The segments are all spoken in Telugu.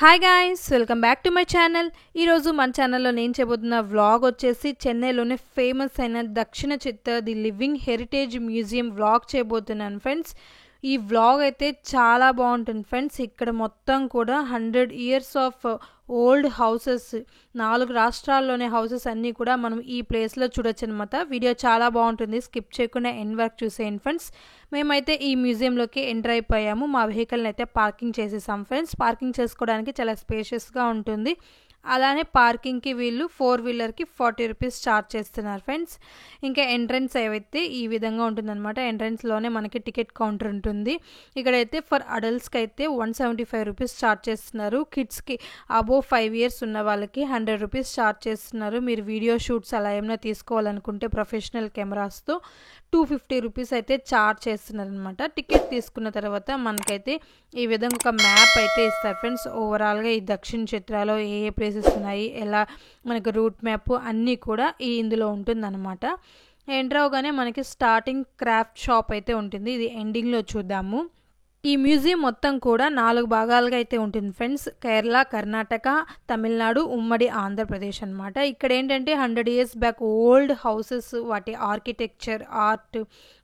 Hi guys, welcome back to my channel. ఈరోజు మన ఛానల్లో నేను చేయబోతున్న వ్లాగ్ వచ్చేసి చెన్నైలోనే ఫేమస్ అయిన Dakshina Chitra the living heritage museum vlog చేయబోతున్నాను ఫ్రెండ్స్. ఈ వ్లాగ్ అయితే చాలా బాగుంటుంది ఫ్రెండ్స్. ఇక్కడ మొత్తం కూడా 100 years ఆఫ్ ఓల్డ్ హౌసెస్, 4 రాష్ట్రాల్లోనే హౌసెస్ అన్నీ కూడా మనం ఈ ప్లేస్లో చూడొచ్చు అనమాట. వీడియో చాలా బాగుంటుంది, స్కిప్ చేయకుండా ఎండ్ వరకు చూసేయండి ఫ్రెండ్స్. మేమైతే ఈ మ్యూజియంలోకి ఎంటర్ అయిపోయాము. మా వెహికల్ని అయితే పార్కింగ్ చేసేసాం ఫ్రెండ్స్. పార్కింగ్ చేసుకోవడానికి చాలా స్పేషియస్గా ఉంటుంది. అలానే పార్కింగ్కి వీళ్ళు 4-wheelerకి 40 rupees ఛార్జ్ చేస్తున్నారు ఫ్రెండ్స్. ఇంకా ఎంట్రన్స్ అయితే ఈ విధంగా ఉంటుందన్నమాట. ఎంట్రన్స్లోనే మనకి టికెట్ కౌంటర్ ఉంటుంది. ఇక్కడైతే ఫర్ అడల్ట్స్కి అయితే 175 rupees ఛార్జ్ చేస్తున్నారు. కిడ్స్కి అబోవ్ 5 years ఉన్న వాళ్ళకి 100 rupees ఛార్జ్ చేస్తున్నారు. మీరు వీడియో షూట్స్ అలా ఏమైనా తీసుకోవాలనుకుంటే ప్రొఫెషనల్ కెమెరాస్తో 250 rupees అయితే ఛార్జ్ చేస్తున్నారు అనమాట. టికెట్ తీసుకున్న తర్వాత మనకైతే ఈ విధంగా ఒక మ్యాప్ అయితే ఇస్తారు ఫ్రెండ్స్. ఓవరాల్గా ఈ దక్షిణ చిత్రాలో ఏ ప్లేసెస్ ఉన్నాయి, ఎలా మనకు రూట్ మ్యాప్ అన్నీ కూడా ఇందులో ఉంటుందన్నమాట. ఎంటర్ అవగానే మనకి స్టార్టింగ్ క్రాఫ్ట్ షాప్ అయితే ఉంటుంది. ఇది ఎండింగ్లో చూద్దాము. ఈ మ్యూజియం మొత్తం కూడా 4 భాగాలుగా అయితే ఉంటుంది ఫ్రెండ్స్. కేరళ, కర్ణాటక, తమిళనాడు, ఉమ్మడి ఆంధ్రప్రదేశ్ అనమాట. ఇక్కడ ఏంటంటే 100 years బ్యాక్ ఓల్డ్ హౌసెస్, వాటి ఆర్కిటెక్చర్, ఆర్ట్,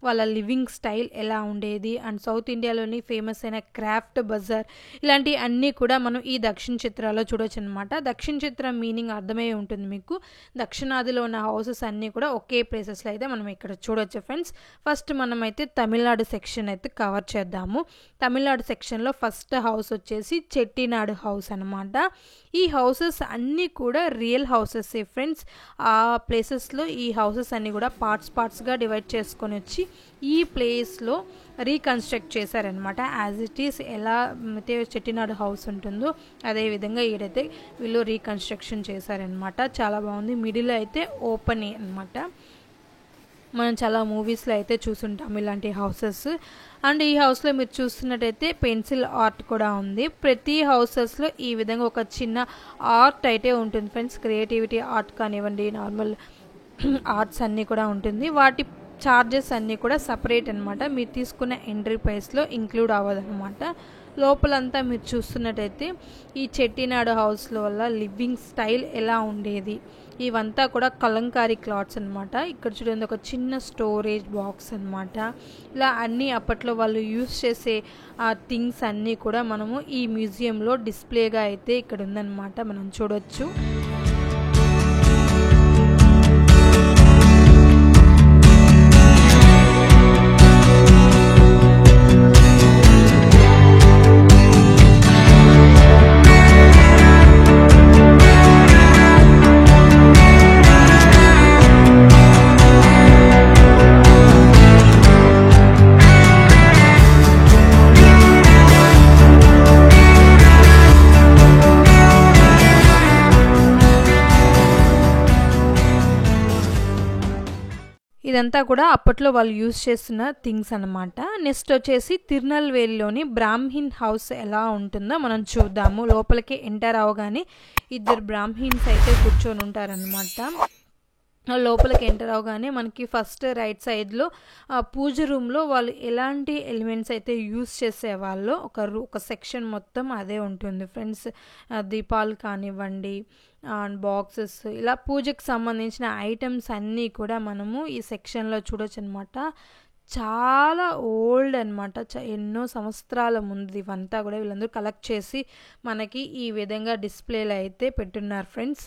వాళ్ళ లివింగ్ స్టైల్ ఎలా ఉండేది, అండ్ సౌత్ ఇండియాలోని ఫేమస్ అయిన క్రాఫ్ట్ బజార్, ఇలాంటివి అన్నీ కూడా మనం ఈ దక్షిణ చిత్రాల్లో చూడొచ్చు అనమాట. దక్షిణ చిత్రం మీనింగ్ అర్థమై ఉంటుంది మీకు. దక్షిణాదిలో ఉన్న హౌసెస్ అన్నీ కూడా ఒకే ప్లేసెస్లో అయితే మనం ఇక్కడ చూడొచ్చు ఫ్రెండ్స్. ఫస్ట్ మనమైతే తమిళనాడు సెక్షన్ అయితే కవర్ చేద్దాము. తమిళనాడు సెక్షన్లో ఫస్ట్ హౌస్ వచ్చేసి చెట్టినాడు హౌస్ అనమాట. ఈ హౌసెస్ అన్నీ కూడా రియల్ హౌసెస్ ఫ్రెండ్స్. ఆ ప్లేసెస్లో ఈ హౌసెస్ అన్నీ కూడా పార్ట్స్గా డివైడ్ చేసుకొని వచ్చి ఈ ప్లేస్లో రీకన్స్ట్రక్ట్ చేశారనమాట. యాజ్ ఇట్ ఈస్ ఎలా అయితే చెట్టినాడు హౌస్ ఉంటుందో అదేవిధంగా ఈడైతే వీళ్ళు రీకన్స్ట్రక్షన్ చేశారనమాట. చాలా బాగుంది. మిడిల్ అయితే ఓపెన్ అనమాట. మనం చాలా మూవీస్లో అయితే చూసుంటాం ఇలాంటి హౌసెస్. అండ్ ఈ హౌస్లో మీరు చూస్తున్నట్టయితే పెన్సిల్ ఆర్ట్ కూడా ఉంది. ప్రతి హౌసెస్లో ఈ విధంగా ఒక చిన్న ఆర్ట్ అయితే ఉంటుంది ఫ్రెండ్స్. క్రియేటివిటీ ఆర్ట్ కానివ్వండి, నార్మల్ ఆర్ట్స్ అన్నీ కూడా ఉంటుంది. వాటి ఛార్జెస్ అన్నీ కూడా సపరేట్ అనమాట. మీరు తీసుకున్న ఎంట్రీ ప్రైస్లో ఇంక్లూడ్ అవ్వదన్నమాట. లోపలంతా మీరు చూస్తున్నట్టయితే ఈ చెట్టినాడు హౌస్లో వల్ల లివింగ్ స్టైల్ ఎలా ఉండేది, ఇవంతా కూడా కలంకారీ క్లాత్స్ అనమాట. ఇక్కడ చూడండి, ఒక చిన్న స్టోరేజ్ బాక్స్ అనమాట. ఇలా అన్నీ అప్పట్లో వాళ్ళు యూస్ చేసే ఆ థింగ్స్ అన్నీ కూడా మనము ఈ మ్యూజియంలో డిస్ప్లేగా అయితే ఇక్కడ ఉందన్నమాట, మనం చూడొచ్చు. ఇదంతా కూడా అప్పట్లో వాళ్ళు యూజ్ చేస్తున్న థింగ్స్ అనమాట. నెక్స్ట్ వచ్చేసి తిరునల్వేలిలోని బ్రాహ్మిన్ హౌస్ ఎలా ఉంటుందో మనం చూద్దాము. లోపలికి ఎంటర్ అవగానే 2 బ్రాహ్మిన్స్ అయితే కూర్చొని ఉంటారనమాట. లోపలికి ఎంటర్ అవగానే మనకి ఫస్ట్ రైట్ సైడ్లో పూజ రూమ్లో వాళ్ళు ఎలాంటి ఎలిమెంట్స్ అయితే యూస్ చేసేవాళ్ళో ఒక సెక్షన్ మొత్తం అదే ఉంటుంది ఫ్రెండ్స్. దీపాలు కానివ్వండి, బాక్సెస్, ఇలా పూజకు సంబంధించిన ఐటమ్స్ అన్నీ కూడా మనము ఈ సెక్షన్లో చూడొచ్చు అనమాట. చాలా ఓల్డ్ అనమాట. ఎన్నో సంవత్సరాల ముందు ఇవంతా కూడా వీళ్ళందరూ కలెక్ట్ చేసి మనకి ఈ విధంగా డిస్ప్లేలో అయితే పెట్టున్నారు ఫ్రెండ్స్.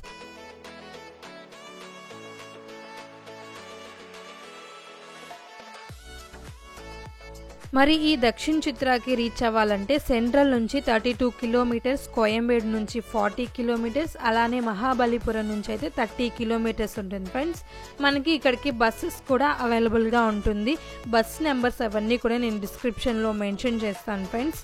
మరి ఈ దక్షిణ చిత్రాకి రీచ్ అవ్వాలంటే సెంట్రల్ నుంచి 32 kilometers, కోయంబేడు నుంచి 40 kilometers, అలానే మహాబలిపురం నుంచి అయితే 30 kilometers ఉంటుంది ఫ్రెండ్స్. మనకి ఇక్కడికి బస్సెస్ కూడా అవైలబుల్గా ఉంటుంది. బస్ నెంబర్స్ అవన్నీ కూడా నేను డిస్క్రిప్షన్లో మెన్షన్ చేస్తాను ఫ్రెండ్స్.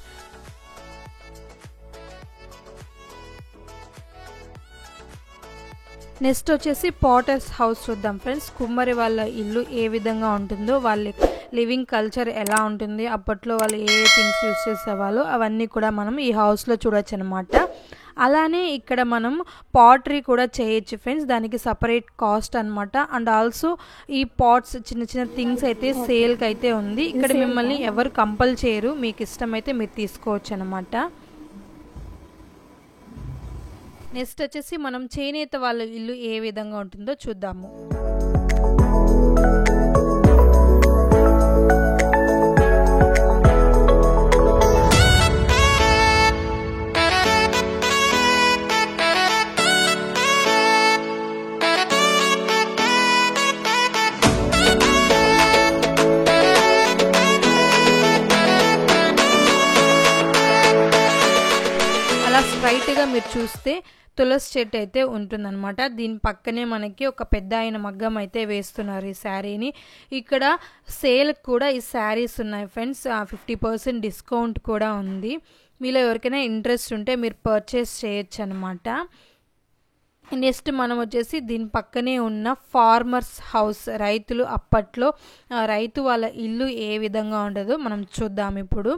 నెక్స్ట్ వచ్చేసి పాటర్స్ హౌస్ చూద్దాం ఫ్రెండ్స్. కుమ్మరి వాళ్ళ ఇల్లు ఏ విధంగా ఉంటుందో, వాళ్ళ లివింగ్ కల్చర్ ఎలా ఉంటుంది, అప్పట్లో వాళ్ళు ఏ థింగ్స్ యూస్ చేసేవాళ్ళు అవన్నీ కూడా మనం ఈ హౌస్లో చూడొచ్చు అనమాట. అలానే ఇక్కడ మనం పాటరీ కూడా చేయొచ్చు ఫ్రెండ్స్. దానికి సపరేట్ కాస్ట్ అనమాట. అండ్ ఆల్సో ఈ పాట్స్ చిన్న చిన్న థింగ్స్ అయితే సేల్కి అయితే ఉంది. ఇక్కడ మిమ్మల్ని ఎవరు కంపల్ చేయరు, మీకు ఇష్టమైతే మీరు తీసుకోవచ్చు అనమాట. నెక్స్ట్ వచ్చేసి మనం చేనేత వాళ్ళ ఇల్లు ఏ విధంగా ఉంటుందో చూద్దాము. అలా స్ట్రైట్గా మీరు చూస్తే తులసి చెట్టు అయితే ఉంటుందన్నమాట. దీని పక్కనే మనకి ఒక పెద్ద ఆయన మగ్గం అయితే వేస్తున్నారు ఈ శారీని. ఇక్కడ సేల్ కూడా ఈ శారీస్ ఉన్నాయి ఫ్రెండ్స్. 50% డిస్కౌంట్ కూడా ఉంది. మీలో ఎవరికైనా ఇంట్రెస్ట్ ఉంటే మీరు పర్చేస్ చేయొచ్చు అనమాట. నెక్స్ట్ మనం వచ్చేసి దీని పక్కనే ఉన్న ఫార్మర్స్ హౌస్, రైతులు అప్పట్లో రైతు వాళ్ళ ఇల్లు ఏ విధంగా ఉండదో మనం చూద్దాం ఇప్పుడు.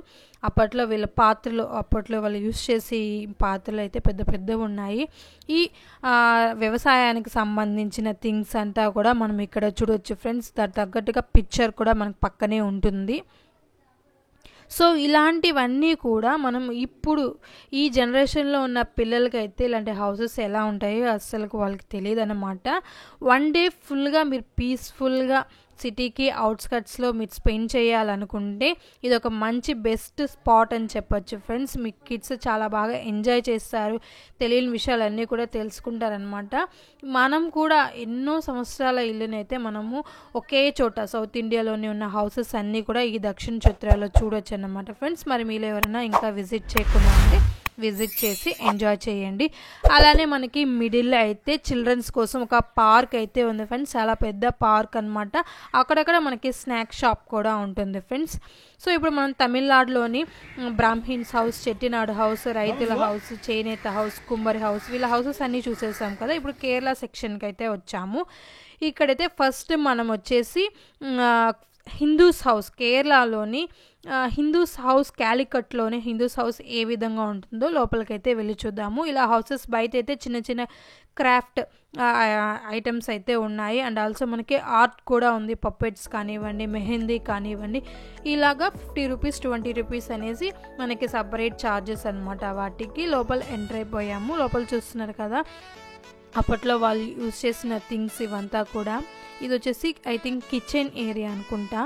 అప్పట్లో వీళ్ళ పాత్రలు, అప్పట్లో వాళ్ళు యూజ్ చేసే పాత్రలు అయితే పెద్ద పెద్దవి ఉన్నాయి. ఈ వ్యవసాయానికి సంబంధించిన థింగ్స్ అంతా కూడా మనం ఇక్కడ చూడవచ్చు ఫ్రెండ్స్. దానికి తగ్గట్టుగా పిక్చర్ కూడా మనకు పక్కనే ఉంటుంది. సో ఇలాంటివన్నీ కూడా మనం ఇప్పుడు ఈ జనరేషన్లో ఉన్న పిల్లలకైతే ఇలాంటి హౌసెస్ ఎలా ఉంటాయో అస్సలు వాళ్ళకి తెలియదు అన్నమాట. వన్ డే ఫుల్గా మీరు పీస్ఫుల్గా సిటీకి అవుట్స్కట్స్లో మీరు స్పెండ్ చేయాలనుకుంటే ఇది ఒక మంచి బెస్ట్ స్పాట్ అని చెప్పొచ్చు ఫ్రెండ్స్. మీ కిడ్స్ చాలా బాగా ఎంజాయ్ చేస్తారు, తెలియని విషయాలన్నీ కూడా తెలుసుకుంటారనమాట. మనం కూడా ఎన్నో సంవత్సరాల ఇల్లునైతే మనము ఒకే చోట సౌత్ ఇండియాలోనే ఉన్న హౌసెస్ అన్నీ కూడా ఈ దక్షిణ చిత్రాల్లో చూడొచ్చు అన్నమాట ఫ్రెండ్స్. మరి మీరు ఎవరైనా ఇంకా విజిట్ చేయకుండా ఉంటే విజిట్ చేసి ఎంజాయ్ చేయండి. అలానే మనకి మిడిల్లో అయితే చిల్డ్రన్స్ కోసం ఒక పార్క్ అయితే ఉంది ఫ్రెండ్స్. చాలా పెద్ద పార్క్ అనమాట. అక్కడక్కడ మనకి స్నాక్ షాప్ కూడా ఉంటుంది ఫ్రెండ్స్. సో ఇప్పుడు మనం తమిళనాడులోని బ్రాహ్మిన్స్ హౌస్, చెట్టినాడు హౌస్, రైతుల హౌస్, చేనేత హౌస్, కుమ్మరి హౌస్, వీళ్ళ హౌసెస్ అన్నీ చూసేసాం కదా. ఇప్పుడు కేరళ సెక్షన్కి అయితే వచ్చాము. ఇక్కడైతే ఫస్ట్ మనం వచ్చేసి హిందూస్ హౌస్, కేరళలోని హిందూస్ హౌస్, క్యాలికట్లోనే హిందూస్ హౌస్ ఏ విధంగా ఉంటుందో లోపలికైతే వెళ్ళి చూద్దాము. ఇలా హౌసెస్ బయట అయితే చిన్న చిన్న క్రాఫ్ట్ ఐటమ్స్ అయితే ఉన్నాయి. అండ్ ఆల్సో మనకి ఆర్ట్ కూడా ఉంది. పప్పెట్స్ కానివ్వండి, మెహందీ కానివ్వండి, ఇలాగా 50 రూపీస్ 20 రూపీస్ అనేసి మనకి సపరేట్ ఛార్జెస్ అనమాట. వాటికి లోపల ఎంటర్ అయిపోయాము. లోపల చూస్తున్నారు కదా, అప్పట్లో వాళ్ళు యూజ్ చేసిన థింగ్స్ ఇవంతా కూడా. ఇది వచ్చేసి ఐ థింక్ కిచెన్ ఏరియా అనుకుంటా.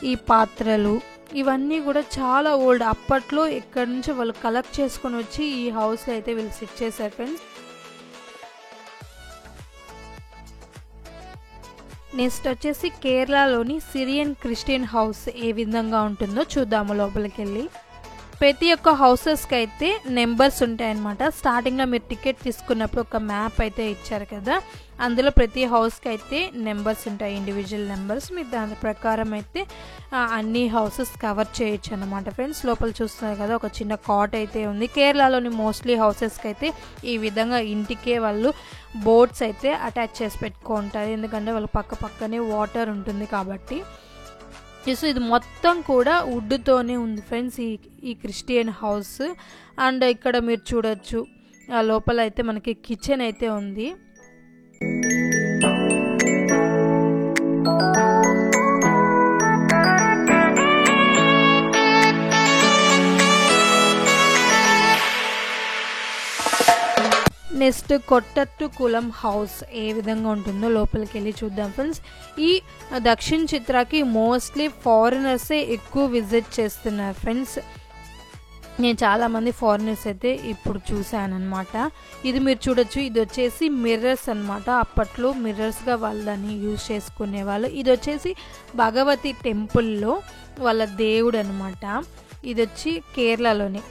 ఈ పాత్రలు ఇవన్నీ కూడా చాలా ఓల్డ్. అప్పట్లో ఇక్కడ నుంచి వాళ్ళు కలెక్ట్ చేసుకొని వచ్చి ఈ హౌస్లో అయితే వీళ్ళు సెట్ చేశారు ఫ్రెండ్స్. నెక్స్ట్ వచ్చేసి కేరళలోని సిరియన్ క్రిస్టియన్ హౌస్ ఏ విధంగా ఉంటుందో చూద్దాము లోపలికి వెళ్ళి. ప్రతి ఒక్క హౌసెస్కి అయితే నెంబర్స్ ఉంటాయన్నమాట. స్టార్టింగ్లో మీరు టికెట్ తీసుకున్నప్పుడు ఒక మ్యాప్ అయితే ఇచ్చారు కదా, అందులో ప్రతి హౌస్కి అయితే నెంబర్స్ ఉంటాయి, ఇండివిజువల్ నెంబర్స్. మీరు దాని ప్రకారం అయితే అన్ని హౌసెస్ కవర్ చేయొచ్చు అనమాట ఫ్రెండ్స్. లోపల చూస్తున్నారు కదా, ఒక చిన్న కాట్ అయితే ఉంది. కేరళలోని మోస్ట్లీ హౌసెస్కి అయితే ఈ విధంగా ఇంటికే వాళ్ళు బోట్స్ అయితే అటాచ్ చేసి పెట్టుకుంటారు, ఎందుకంటే వాళ్ళ పక్కనే వాటర్ ఉంటుంది కాబట్టి. సో ఇది మొత్తం కూడా వుడ్తోనే ఉంది ఫ్రెండ్స్ ఈ క్రిస్టియన్ హౌస్. అండ్ ఇక్కడ మీరు చూడొచ్చు లోపల అయితే మనకి కిచెన్ అయితే ఉంది. నెక్స్ట్ కొట్టట్టు కులం హౌస్ ఏ విధంగా ఉంటుందో లోపలికి వెళ్ళి చూద్దాం ఫ్రెండ్స్. ఈ దక్షిణ చిత్రాకి మోస్ట్లీ ఫారినర్సే ఎక్కువ విజిట్ చేస్తున్నారు ఫ్రెండ్స్. నేను చాలామంది ఫారినర్స్ అయితే ఇప్పుడు చూశాను అనమాట. ఇది మీరు చూడొచ్చు, ఇది వచ్చేసి మిర్రర్స్ అనమాట. అప్పట్లో మిర్రర్స్గా వాళ్ళని యూజ్ చేసుకునే వాళ్ళు. ఇది వచ్చేసి భగవతి టెంపుల్లో వాళ్ళ దేవుడు అనమాట. ఇది వచ్చి కేరళలోనే.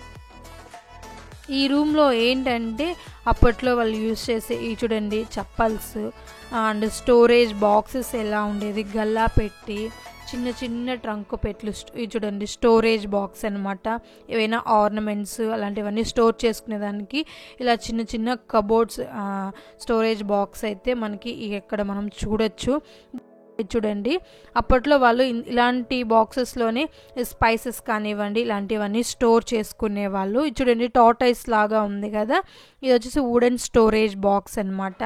ఈ రూమ్లో ఏంటంటే అప్పట్లో వాళ్ళు యూజ్ చేసే ఈ చూడండి చప్పల్స్ అండ్ స్టోరేజ్ బాక్సెస్ ఎలా ఉండేది, గల్లా పెట్టి చిన్న చిన్న ట్రంక్ పెట్లు. ఇది చూడండి స్టోరేజ్ బాక్స్ అనమాట. ఏవైనా ఆర్నమెంట్స్ అలాంటివన్నీ స్టోర్ చేసుకునేదానికి ఇలా చిన్న చిన్న కబోర్డ్స్, స్టోరేజ్ బాక్స్ అయితే మనకి ఇక్కడ మనం చూడొచ్చు. చూడండి అప్పట్లో వాళ్ళు ఇలాంటి బాక్సెస్లోనే స్పైసెస్ కానివ్వండి ఇలాంటివన్నీ స్టోర్ చేసుకునే వాళ్ళు. ఇది చూడండి టార్టైస్ లాగా ఉంది కదా, ఇది వచ్చేసి వుడెన్ స్టోరేజ్ బాక్స్ అనమాట.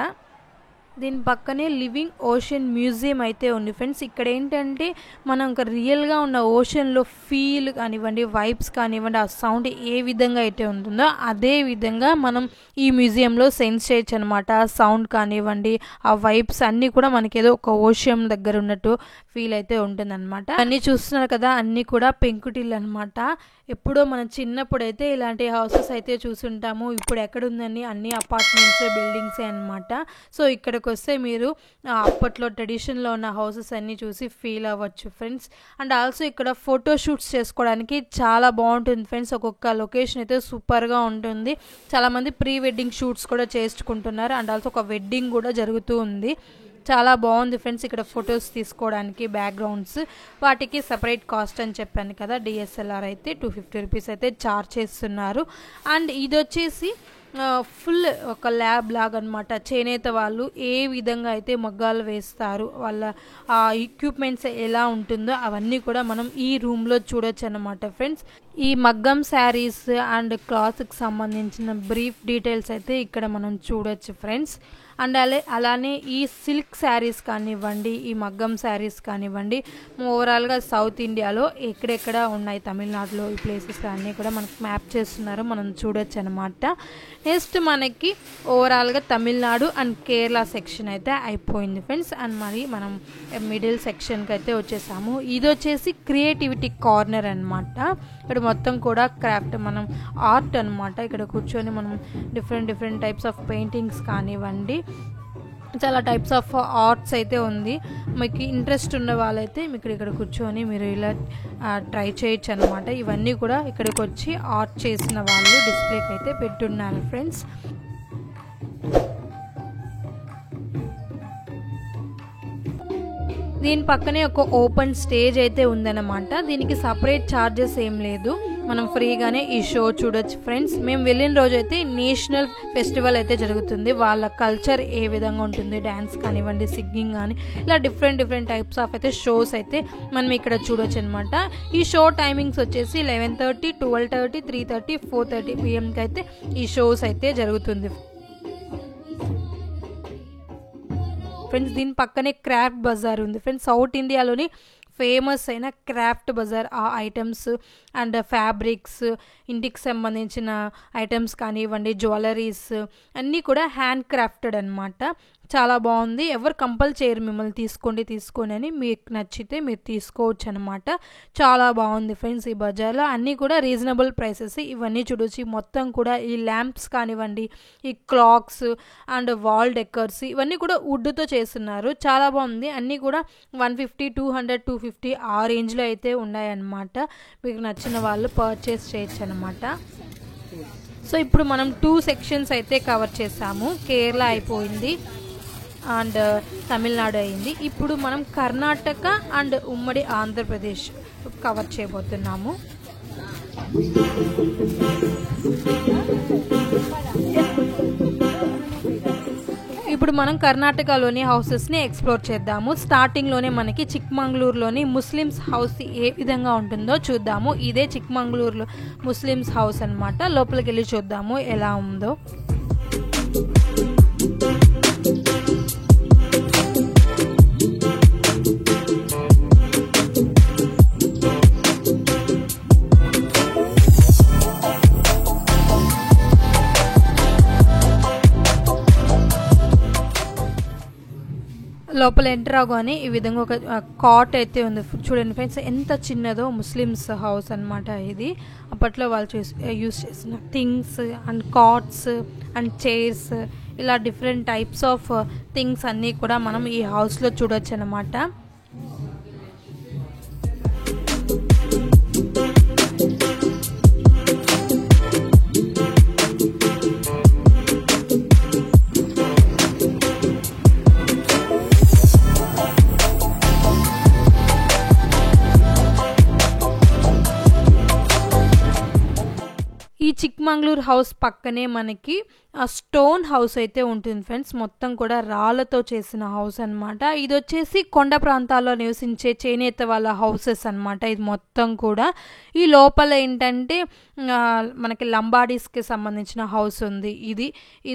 దీని పక్కనే లివింగ్ ఓషన్ మ్యూజియం అయితే ఉంది ఫ్రెండ్స్. ఇక్కడ ఏంటంటే మనం ఇంకా రియల్గా ఉన్న ఓషన్లో ఫీల్ కానివ్వండి, వైబ్స్ కానివ్వండి, ఆ సౌండ్ ఏ విధంగా అయితే ఉంటుందో అదే విధంగా మనం ఈ మ్యూజియంలో సెన్స్ చేయొచ్చు అనమాట. ఆ సౌండ్ కానివ్వండి, ఆ వైబ్స్ అన్నీ కూడా మనకి ఏదో ఒక ఓషన్ దగ్గర ఉన్నట్టు ఫీల్ అయితే ఉంటుందన్నమాట. అన్నీ చూస్తున్నారు కదా, అన్నీ కూడా పెంకుటిల్లు అనమాట. ఎప్పుడో మనం చిన్నప్పుడు అయితే ఇలాంటి హౌసెస్ అయితే చూసుంటాము. ఇప్పుడు ఎక్కడుందని అన్ని అపార్ట్మెంట్స్, బిల్డింగ్సే అనమాట. సో ఇక్కడికి వస్తే మీరు అప్పట్లో ట్రెడిషన్లో ఉన్న హౌసెస్ అన్నీ చూసి ఫీల్ అవ్వచ్చు ఫ్రెండ్స్. అండ్ ఆల్సో ఇక్కడ ఫోటో షూట్స్ చేసుకోవడానికి చాలా బాగుంటుంది ఫ్రెండ్స్. ఒక్కొక్క లొకేషన్ అయితే సూపర్గా ఉంటుంది. చాలామంది ప్రీ వెడ్డింగ్ షూట్స్ కూడా చేసుకుంటున్నారు. అండ్ ఆల్సో ఒక వెడ్డింగ్ కూడా జరుగుతూ ఉంది. చాలా బాగుంది ఫ్రెండ్స్. ఇక్కడ ఫొటోస్ తీసుకోవడానికి బ్యాక్గ్రౌండ్స్ వాటికి సపరేట్ కాస్ట్ అని చెప్పాను కదా. డిఎస్ఎల్ఆర్ అయితే 250 రూపీస్ అయితే ఛార్జ్ చేస్తున్నారు. అండ్ ఇది వచ్చేసి ఫుల్ ఒక ల్యాబ్ లాగా అనమాట. చేనేత వాళ్ళు ఏ విధంగా అయితే మగ్గాలు వేస్తారు, వాళ్ళ ఎక్విప్మెంట్స్ ఎలా ఉంటుందో అవన్నీ కూడా మనం ఈ రూమ్లో చూడొచ్చు అనమాట ఫ్రెండ్స్. ఈ మగ్గం శారీస్ అండ్ క్లాత్కి సంబంధించిన బ్రీఫ్ డీటెయిల్స్ అయితే ఇక్కడ మనం చూడొచ్చు ఫ్రెండ్స్. అండ్ అలానే ఈ సిల్క్ శారీస్ కానివ్వండి, ఈ మగ్గం శారీస్ కానివ్వండి, ఓవరాల్గా సౌత్ ఇండియాలో ఎక్కడెక్కడ ఉన్నాయి, తమిళనాడులో ఈ ప్లేసెస్ అన్నీ కూడా మనకు మ్యాప్ చేస్తున్నారు, మనం చూడొచ్చు అనమాట. నెక్స్ట్ మనకి ఓవరాల్గా తమిళనాడు అండ్ కేరళ సెక్షన్ అయితే అయిపోయింది ఫ్రెండ్స్. అండ్ మరి మనం మిడిల్ సెక్షన్కి అయితే వచ్చేసాము. ఇది వచ్చేసి క్రియేటివిటీ కార్నర్ అనమాట. ఇక్కడ మొత్తం కూడా క్రాఫ్ట్, మనం ఆర్ట్ అనమాట. ఇక్కడ కూర్చొని మనం డిఫరెంట్ టైప్స్ ఆఫ్ పెయింటింగ్స్ కానివ్వండి, చాలా టైప్స్ ఆఫ్ ఆర్ట్స్ అయితే ఉంది. మీకు ఇంట్రెస్ట్ ఉన్న వాళ్ళైతే మీకు ఇక్కడ కూర్చొని మీరు ఇలా ట్రై చేయొచ్చు అనమాట. ఇవన్నీ కూడా ఇక్కడికి వచ్చి ఆర్ట్ చేసిన వాళ్ళు డిస్ప్లేకి అయితే పెట్టున్నారు ఫ్రెండ్స్. దీని పక్కనే ఒక ఓపెన్ స్టేజ్ అయితే ఉందన్నమాట. దీనికి సపరేట్ ఛార్జెస్ ఏం లేదు, మనం ఫ్రీగానే ఈ షో చూడొచ్చు ఫ్రెండ్స్. మేము వెళ్ళిన రోజు అయితే నేషనల్ ఫెస్టివల్ అయితే జరుగుతుంది. వాళ్ళ కల్చర్ ఏ విధంగా ఉంటుంది, డ్యాన్స్ కానివ్వండి, సింగింగ్ కానీ, ఇలా డిఫరెంట్ టైప్స్ ఆఫ్ అయితే షోస్ అయితే మనం ఇక్కడ చూడొచ్చు అనమాట. ఈ షో టైమింగ్స్ వచ్చేసి 11:30, 12:30, 3:30, 4:30 PM అయితే ఈ షోస్ అయితే జరుగుతుంది ఫ్రెండ్స్. దీని పక్కనే క్రాఫ్ట్ బజార్ ఉంది ఫ్రెండ్స్. సౌత్ ఇండియాలోని ఫేమస్ అయిన క్రాఫ్ట్ బజార్. ఆ ఐటమ్స్ అండ్ ఫ్యాబ్రిక్స్, ఇంటికి సంబంధించిన ఐటమ్స్ కానివ్వండి, జ్యువెలరీస్ అన్నీ కూడా హ్యాండ్ క్రాఫ్టెడ్ అనమాట. చాలా బాగుంది. ఎవరు కంపల్ చేయరు మిమ్మల్ని తీసుకోండి అని, మీకు నచ్చితే మీరు తీసుకోవచ్చు అనమాట. చాలా బాగుంది ఫ్రెండ్స్. ఈ బజార్లో అన్నీ కూడా రీజనబుల్ ప్రైసెస్. ఇవన్నీ చూడొచ్చు. మొత్తం కూడా ఈ ల్యాంప్స్ కానివ్వండి, ఈ క్లాక్స్ అండ్ వాల్ డెకర్స్ ఇవన్నీ కూడా వుడ్తో చేస్తున్నారు. చాలా బాగుంది. అన్నీ కూడా 150, 200, 250 ఆ రేంజ్లో అయితే ఉన్నాయన్నమాట. మీకు నచ్చిన వాళ్ళు పర్చేస్ చేయొచ్చు అనమాట. సో ఇప్పుడు మనం 2 సెక్షన్స్ అయితే కవర్ చేసాము. కేరళ అయిపోయింది అండ్ తమిళనాడు అయింది. ఇప్పుడు మనం కర్ణాటక అండ్ ఉమ్మడి ఆంధ్రప్రదేశ్ కవర్ చేయబోతున్నాము. ఇప్పుడు మనం కర్ణాటకలోని హౌసెస్ని ఎక్స్ప్లోర్ చేద్దాము. స్టార్టింగ్లోనే మనకి చిక్మంగళూరులోని ముస్లిమ్స్ హౌస్ ఏ విధంగా ఉంటుందో చూద్దాము. ఇదే చిక్మంగళూరులో ముస్లిమ్స్ హౌస్ అనమాట. లోపలికి వెళ్ళి చూద్దాము ఎలా ఉందో. లోపల ఎంటర్ అవగానే ఈ విధంగా ఒక కాట్ అయితే ఉంది. చూడండి ఫ్రెండ్స్, ఎంత చిన్నదో. ముస్లిమ్స్ హౌస్ అనమాట ఇది. అప్పట్లో వాళ్ళు యూస్ చేసిన things and cots and chairs, ఇలా డిఫరెంట్ టైప్స్ ఆఫ్ థింగ్స్ అన్నీ కూడా మనం ఈ హౌస్లో చూడొచ్చు అనమాట. ఈ చిక్మంగళూరు హౌస్ పక్కనే మనకి స్టోన్ హౌస్ అయితే ఉంటుంది ఫ్రెండ్స్. మొత్తం కూడా రాళ్ళతో చేసిన హౌస్ అనమాట. ఇది వచ్చేసి కొండ ప్రాంతాల్లో నివసించే చేనేత వాళ్ళ హౌసెస్ అనమాట. ఇది మొత్తం కూడా ఈ లోపల ఏంటంటే మనకి లంబాడీస్కి సంబంధించిన హౌస్ ఉంది. ఇది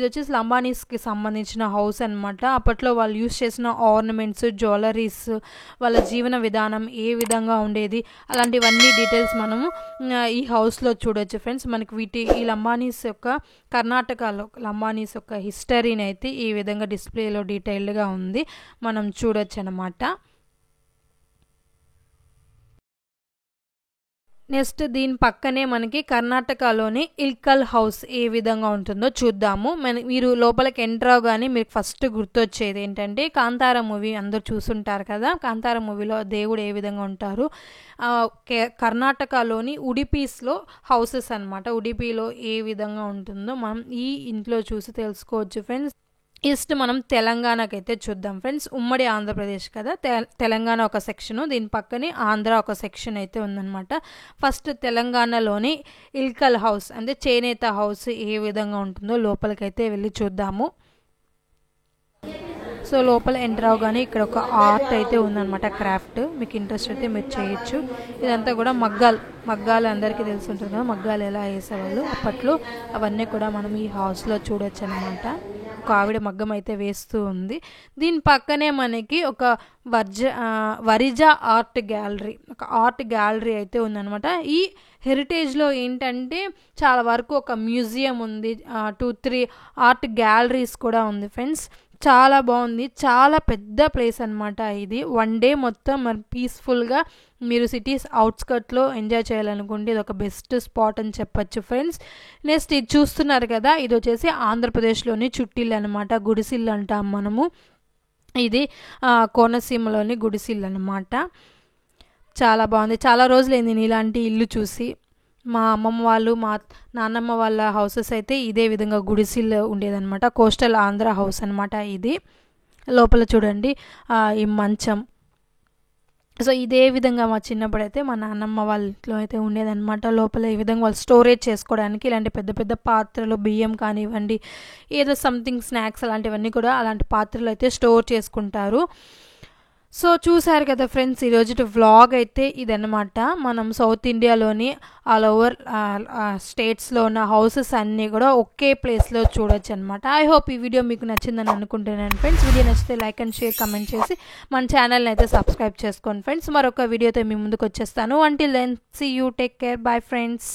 వచ్చేసి లంబాడీస్కి సంబంధించిన హౌస్ అనమాట. అప్పట్లో వాళ్ళు యూస్ చేసిన ఆర్నమెంట్స్, జ్యువెలరీస్, వాళ్ళ జీవన విధానం ఏ విధంగా ఉండేది అలాంటివన్నీ డీటెయిల్స్ మనము ఈ హౌస్లో చూడొచ్చు ఫ్రెండ్స్. మనకి ఈ లంబానీస్ యొక్క కర్ణాటకలో లంబానీస్ యొక్క హిస్టరీని అయితే ఈ విధంగా డిస్ప్లేలో డీటెయిల్డ్గా ఉంది, మనం చూడొచ్చు అనమాట. నెక్స్ట్ దీని పక్కనే మనకి కర్ణాటకలోని ఇల్కల్ హౌస్ ఏ విధంగా ఉంటుందో చూద్దాము. మీరు లోపలికి ఎంటర్ అవగానే మీకు ఫస్ట్ గుర్తొచ్చేది ఏంటంటే కాంతార మూవీ అందరూ చూసుంటారు కదా. కాంతార మూవీలో దేవుడు ఏ విధంగా ఉంటారు, కర్ణాటకలోని ఉడిపీస్లో హౌసెస్ అనమాట. ఉడిపీలో ఏ విధంగా ఉంటుందో మనం ఈ ఇంట్లో చూసి తెలుసుకోవచ్చు ఫ్రెండ్స్. ఈస్ట్ మనం తెలంగాణకైతే చూద్దాం ఫ్రెండ్స్. ఉమ్మడి ఆంధ్రప్రదేశ్ కదా, తెలంగాణ ఒక సెక్షను, దీని పక్కనే ఆంధ్ర ఒక సెక్షన్ అయితే ఉందన్నమాట. ఫస్ట్ తెలంగాణలోని ఇల్కల్ హౌస్ అంటే చేనేత హౌస్ ఏ విధంగా ఉంటుందో లోపలికైతే వెళ్ళి చూద్దాము. సో లోపల ఎంటర్ అవగానే ఇక్కడ ఒక ఆర్ట్ అయితే ఉందన్నమాట, క్రాఫ్ట్. మీకు ఇంట్రెస్ట్ అయితే మీరు చేయొచ్చు. ఇదంతా కూడా మగ్గాలు అందరికీ తెలిసి ఉంటుంది కదా, మగ్గాలు ఎలా వేసేవాళ్ళు అప్పట్లో, అవన్నీ కూడా మనం ఈ హౌస్లో చూడొచ్చు అనమాట. ఒక ఆవిడ మగ్గం అయితే వేస్తూ ఉంది. దీని పక్కనే మనకి ఒక వరిజా ఆర్ట్ గ్యాలరీ, ఒక ఆర్ట్ గ్యాలరీ అయితే ఉందన్నమాట. ఈ హెరిటేజ్లో ఏంటంటే చాలా వరకు ఒక మ్యూజియం ఉంది, 2-3 ఆర్ట్ గ్యాలరీస్ కూడా ఉంది ఫ్రెండ్స్. చాలా బాగుంది, చాలా పెద్ద ప్లేస్ అనమాట ఇది. వన్ డే మొత్తం మరి పీస్ఫుల్గా మీరు సిటీస్ అవుట్స్కట్లో ఎంజాయ్ చేయాలనుకుంటే ఇది ఒక బెస్ట్ స్పాట్ అని చెప్పచ్చు ఫ్రెండ్స్. నెక్స్ట్ ఇది చూస్తున్నారు కదా, ఇది వచ్చేసి ఆంధ్రప్రదేశ్లోని చుట్టిల్లు అనమాట, గుడిసిల్లు అంటాం మనము. ఇది కోనసీమలోని గుడిసిల్లు అనమాట. చాలా బాగుంది. చాలా రోజులైంది నేను ఇలాంటి ఇల్లు చూసి. మా అమ్మమ్మ వాళ్ళు, మా నాన్నమ్మ వాళ్ళ హౌసెస్ అయితే ఇదే విధంగా గుడిసిల్లు ఉండేదన్నమాట. కోస్టల్ ఆంధ్ర హౌస్ అనమాట ఇది. లోపల చూడండి ఈ మంచం. సో ఇదే విధంగా మా చిన్నప్పుడైతే మా నాన్నమ్మ వాళ్ళ ఇంట్లో అయితే ఉండేదన్నమాట. లోపల ఈ విధంగా వాళ్ళు స్టోరేజ్ చేసుకోవడానికి ఇలాంటి పెద్ద పెద్ద పాత్రలు, బియ్యం కానివ్వండి, ఏదో సంథింగ్ స్నాక్స్ అలాంటివన్నీ కూడా అలాంటి పాత్రలు అయితే స్టోర్ చేసుకుంటారు. సో చూసారు కదా ఫ్రెండ్స్, ఈరోజు వ్లాగ్ అయితే ఇదన్నమాట. మనం సౌత్ ఇండియాలోని ఆల్ ఓవర్ స్టేట్స్లో ఉన్న హౌసెస్ అన్నీ కూడా ఒకే ప్లేస్లో చూడొచ్చు అనమాట. ఐ హోప్ ఈ వీడియో మీకు నచ్చిందని అనుకుంటున్నాను ఫ్రెండ్స్. వీడియో నచ్చితే లైక్ అండ్ షేర్, కమెంట్ చేసి మన ఛానల్ని అయితే సబ్స్క్రైబ్ చేసుకోండి ఫ్రెండ్స్. మరొక వీడియోతో మీ ముందుకు వచ్చేస్తాను. Until then see you, take care, bye friends.